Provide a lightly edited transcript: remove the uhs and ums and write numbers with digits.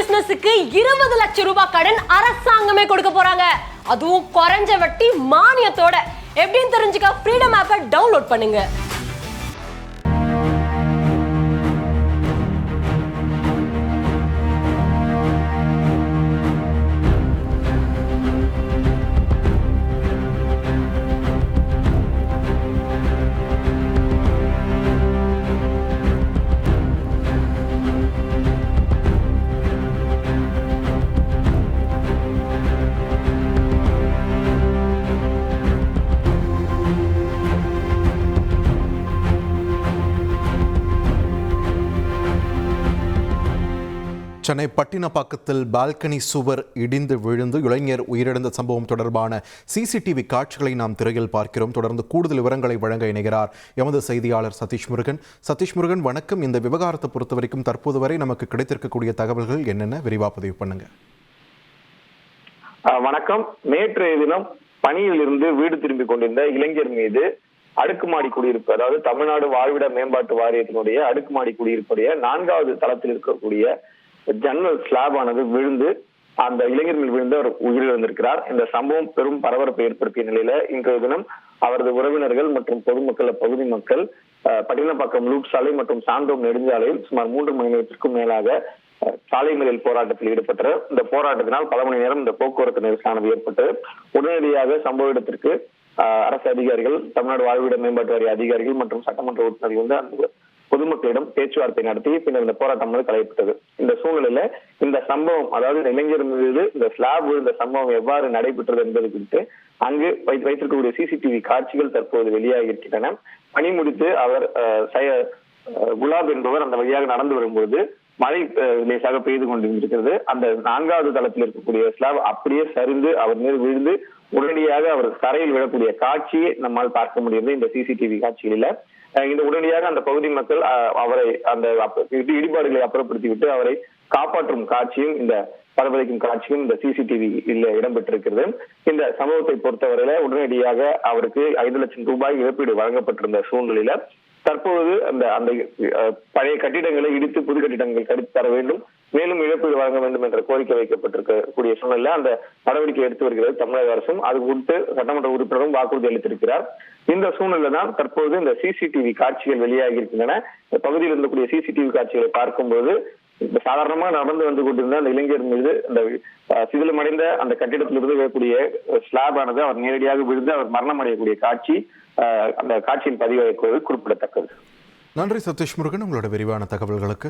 பிசினஸுக்கு 20 லட்சம் ரூபாய் கடன் அரசாங்கமே கொடுக்க போறாங்க. அதுவும் குறைஞ்ச வட்டி மானியத்தோட. எப்படின்னு தெரிஞ்சுக்க ஃப்ரீடம் ஆப்பை டவுன்லோட் பண்ணுங்க. சென்னை பட்டினப்பாக்கத்தில் பால்கனி சுவர் இடிந்து விழுந்து இளைஞர் உயிரிழந்த சம்பவம் தொடர்பான சிசிடிவி காட்சிகளை நாம் திரையில் பார்க்கிறோம். தொடர்ந்து கூடுதல் விவரங்களை வழங்க இணைகிறார் எமது செய்தியாளர் சதீஷ் முருகன். சதீஷ் முருகன், வணக்கம். இந்த விவகாரத்தை பொறுத்த வரைக்கும் தற்போது வரை நமக்கு கிடைத்திருக்கக்கூடிய தகவல்கள் என்னென்ன, விரிவாக பதிவு பண்ணுங்க. வணக்கம். நேற்றைய தினம் பணியில் இருந்து வீடு திரும்பிக் கொண்டிருந்த இளைஞர் மீது அடுக்குமாடி குடியிருப்பு, அதாவது தமிழ்நாடு வாழ்விட மேம்பாட்டு வாரியத்தினுடைய அடுக்குமாடி குடியிருப்புடைய 4வது தளத்தில் இருக்கக்கூடிய ஜன்னல் ஸ்லாப் ஆனது விழுந்து அந்த இளைஞர் மேல் விழுந்து அவர் உயிரிழந்திருக்கிறார். இந்த சம்பவம் பெரும் பரபரப்பை ஏற்படுத்திய நிலையில இன்றைய தினம் அவரது உறவினர்கள் மற்றும் பொதுமக்கள், பகுதி மக்கள் பட்டினப்பாக்கம் லூப் சாலை மற்றும் சாந்தோம் நெடுஞ்சாலையில் சுமார் 3 மணி நேரத்திற்கும் மேலாக சாலை மறியல் போராட்டத்தில் ஈடுபட்டனர். இந்த போராட்டத்தினால் பல மணி நேரம் இந்த போக்குவரத்து நெரிசலானது ஏற்பட்டது. உடனடியாக சம்பவ இடத்திற்கு அரசு அதிகாரிகள், தமிழ்நாடு வாழ்விட மேம்பாட்டு வாரிய அதிகாரிகள் மற்றும் சட்டமன்ற உறுப்பினர்கள் வந்து அந்த பொதுமக்களிடம் பேச்சுவார்த்தை நடத்தி பின்னர் இந்த போராட்டம் கலையப்பட்டது. இந்த சூழ்நிலையில இந்த சம்பவம், அதாவது இளைஞர் மீது இந்த ஸ்லாப் விழுந்த சம்பவம் எவ்வாறு நடைபெற்றது என்பது குறித்து அங்கு வைத்திருக்கக்கூடிய சிசிடிவி காட்சிகள் தற்போது வெளியாகி இருக்கின்றன. பணி முடித்து அவர் குலாப் என்பவர் அந்த வழியாக நடந்து வரும்போது மழை லேசாக பெய்து கொண்டிருக்கிறது. அந்த 4வது தளத்தில் இருக்கக்கூடிய ஸ்லாப் அப்படியே சரிந்து அவர் மீது விழுந்து உடனடியாக அவர் கரையில் விழக்கூடிய காட்சியை நம்மால் பார்க்க முடியுது இந்த சிசிடிவி காட்சிகளில. இந்த உடனடியாக அந்த பகுதி மக்கள் அவரை அந்த இடிபாடுகளை அப்புறப்படுத்திவிட்டு அவரை காப்பாற்றும் காட்சியும், இந்த பரபரக்கும் காட்சியும் இந்த சிசிடிவி இடம்பெற்றிருக்கிறது. இந்த சம்பவத்தை பொறுத்தவரையில உடனடியாக அவருக்கு 5 லட்சம் ரூபாய் இழப்பீடு வழங்கப்பட்டிருந்த சூழ்நிலையில தற்போது அந்த பழைய கட்டிடங்களை இடித்து புது கட்டிடங்கள் கட்டித் தர வேண்டும், மேலும் இழப்பீடு வழங்க வேண்டும் என்ற கோரிக்கை வைக்கப்பட்டிருக்கக்கூடிய சூழ்நிலை அந்த நடவடிக்கை எடுத்து வருகிறது தமிழக அரசும். அது குறித்து சட்டமன்ற உறுப்பினரும் வாக்குறுதி அளித்திருக்கிறார். இந்த சூழ்நிலை தான் தற்போது இந்த சிசிடிவி காட்சிகள் வெளியாகி இருக்கின்றன. பகுதியில் இருந்தக்கூடிய சிசிடிவி காட்சிகளை பார்க்கும்போது சாதாரணமா நடந்து வந்து கொண்டிருந்த அந்த இளைஞர் மீது அந்த சிதிலமடைந்த அந்த கட்டிடத்திலிருந்து விழக்கூடிய ஸ்லாப் ஆனது அவர் நேரடியாக விழுந்து அவர் மரணம் அடையக்கூடிய காட்சி அந்த காட்சியின் பதிவாக குறிப்பிடத்தக்கது. நன்றி சதீஷ் முருகன், உங்களோட விரிவான தகவல்களுக்கு.